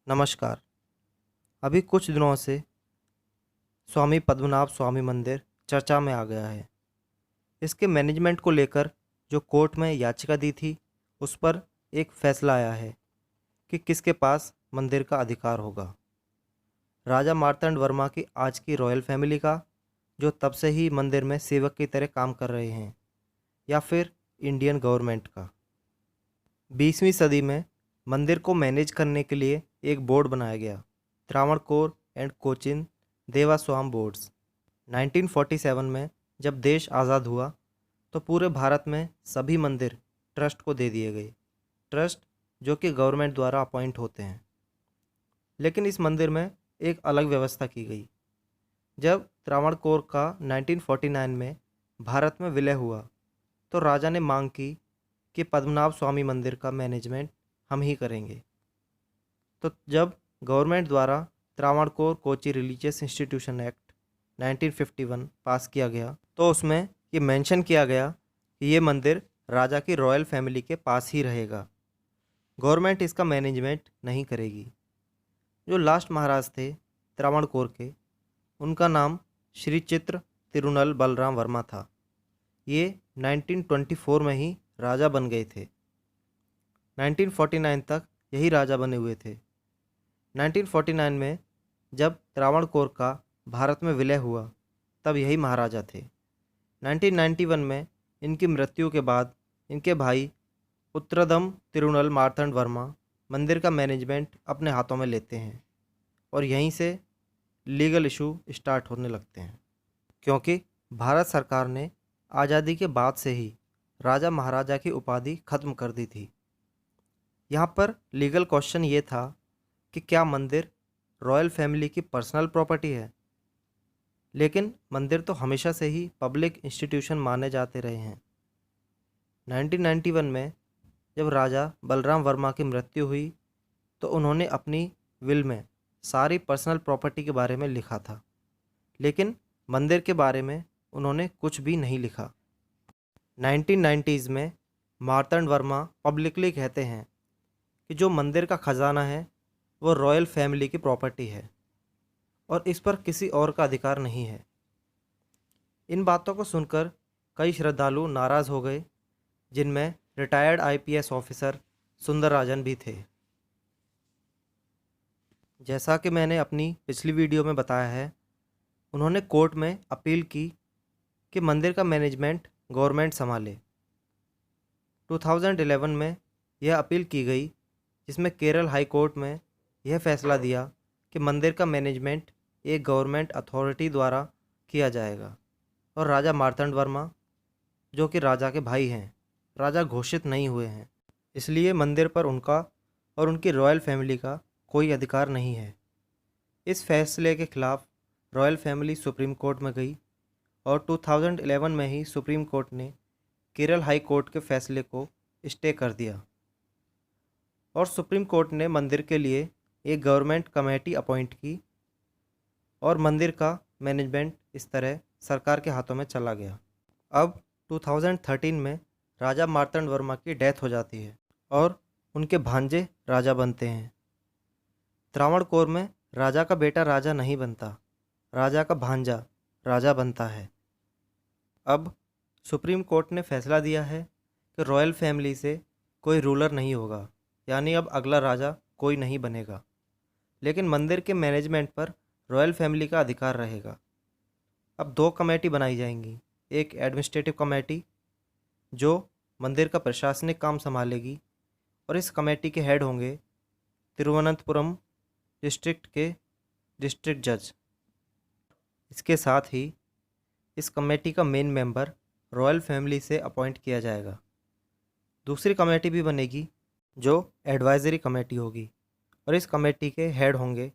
नमस्कार। अभी कुछ दिनों से स्वामी पद्मनाभ स्वामी मंदिर चर्चा में आ गया है। इसके मैनेजमेंट को लेकर जो कोर्ट में याचिका दी थी, उस पर एक फैसला आया है कि किसके पास मंदिर का अधिकार होगा। राजा मार्तंड वर्मा की आज की रॉयल फैमिली का, जो तब से ही मंदिर में सेवक की तरह काम कर रहे हैं, या फिर इंडियन गवर्नमेंट का। 20वीं सदी में मंदिर को मैनेज करने के लिए एक बोर्ड बनाया गया, त्रावणकोर एंड कोचिन देवास्वाम बोर्ड्स। 1947 में जब देश आज़ाद हुआ तो पूरे भारत में सभी मंदिर ट्रस्ट को दे दिए गए। ट्रस्ट जो कि गवर्नमेंट द्वारा अपॉइंट होते हैं। लेकिन इस मंदिर में एक अलग व्यवस्था की गई। जब त्रावणकोर का 1949 में भारत में विलय हुआ तो राजा ने मांग की कि पद्मनाभ स्वामी मंदिर का मैनेजमेंट हम ही करेंगे। तो जब गवर्नमेंट द्वारा Travancore Kochi religious institution act 1951 पास किया गया, तो उसमें ये मेंशन किया गया कि ये मंदिर राजा की रॉयल फैमिली के पास ही रहेगा। गवर्नमेंट इसका मैनेजमेंट नहीं करेगी। जो लास्ट महाराज थे त्रावणकोर के, उनका नाम श्री चित्र तिरुनल बलराम वर्मा था। ये 1924 में ही राजा बन गए थे। 1949 तक यही राजा बने हुए थे। 1949 में जब त्रावणकोर का भारत में विलय हुआ तब यही महाराजा थे। 1991 में इनकी मृत्यु के बाद इनके भाई उत्तरदम तिरुनल मार्तंड वर्मा मंदिर का मैनेजमेंट अपने हाथों में लेते हैं और यहीं से लीगल इशू स्टार्ट होने लगते हैं, क्योंकि भारत सरकार ने आज़ादी के बाद से ही राजा महाराजा की उपाधि खत्म कर दी थी। यहाँ पर लीगल क्वेश्चन ये था कि क्या मंदिर रॉयल फैमिली की पर्सनल प्रॉपर्टी है। लेकिन मंदिर तो हमेशा से ही पब्लिक इंस्टीट्यूशन माने जाते रहे हैं। 1991 में जब राजा बलराम वर्मा की मृत्यु हुई तो उन्होंने अपनी विल में सारी पर्सनल प्रॉपर्टी के बारे में लिखा था, लेकिन मंदिर के बारे में उन्होंने कुछ भी नहीं लिखा। 1990s में मार्तंड वर्मा पब्लिकली कहते हैं कि जो मंदिर का खजाना है वो रॉयल फैमिली की प्रॉपर्टी है और इस पर किसी और का अधिकार नहीं है। इन बातों को सुनकर कई श्रद्धालु नाराज़ हो गए, जिनमें रिटायर्ड आईपीएस ऑफिसर सुंदरराजन भी थे। जैसा कि मैंने अपनी पिछली वीडियो में बताया है, उन्होंने कोर्ट में अपील की कि मंदिर का मैनेजमेंट गवर्नमेंट संभाले। 2011 में यह अपील की गई, जिसमें केरल हाई कोर्ट में यह फैसला दिया कि मंदिर का मैनेजमेंट एक गवर्नमेंट अथॉरिटी द्वारा किया जाएगा और राजा मार्तंड वर्मा, जो कि राजा के भाई हैं, राजा घोषित नहीं हुए हैं, इसलिए मंदिर पर उनका और उनकी रॉयल फैमिली का कोई अधिकार नहीं है। इस फैसले के खिलाफ रॉयल फैमिली सुप्रीम कोर्ट में गई और 2011 में ही सुप्रीम कोर्ट ने केरल हाई कोर्ट के फैसले को स्टे कर दिया और सुप्रीम कोर्ट ने मंदिर के लिए एक गवर्नमेंट कमेटी अपॉइंट की और मंदिर का मैनेजमेंट इस तरह सरकार के हाथों में चला गया। अब 2013 में राजा मार्तंड वर्मा की डेथ हो जाती है और उनके भांजे राजा बनते हैं। त्रावणकोर में राजा का बेटा राजा नहीं बनता, राजा का भांजा राजा बनता है। अब सुप्रीम कोर्ट ने फैसला दिया है कि रॉयल फैमिली से कोई रूलर नहीं होगा, यानी अब अगला राजा कोई नहीं बनेगा, लेकिन मंदिर के मैनेजमेंट पर रॉयल फैमिली का अधिकार रहेगा। अब दो कमेटी बनाई जाएंगी, एक एडमिनिस्ट्रेटिव कमेटी जो मंदिर का प्रशासनिक काम संभालेगी और इस कमेटी के हेड होंगे तिरुवनंतपुरम डिस्ट्रिक्ट के डिस्ट्रिक्ट जज। इसके साथ ही इस कमेटी का मेन मेंबर रॉयल फैमिली से अपॉइंट किया जाएगा। दूसरी कमेटी भी बनेगी जो एडवाइजरी कमेटी होगी और इस कमेटी के हेड होंगे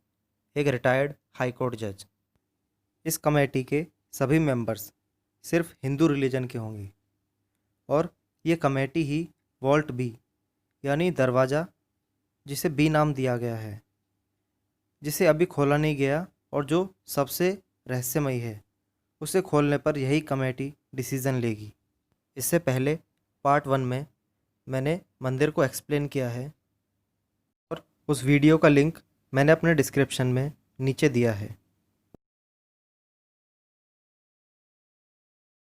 एक रिटायर्ड हाई कोर्ट जज। इस कमेटी के सभी मेंबर्स सिर्फ हिंदू रिलीजन के होंगे और ये कमेटी ही वॉल्ट बी, यानी दरवाज़ा, जिसे बी नाम दिया गया है, जिसे अभी खोला नहीं गया और जो सबसे रहस्यमयी है, उसे खोलने पर यही कमेटी डिसीज़न लेगी। इससे पहले पार्ट 1 में मैंने मंदिर को एक्सप्लेन किया है और उस वीडियो का लिंक मैंने अपने डिस्क्रिप्शन में नीचे दिया है।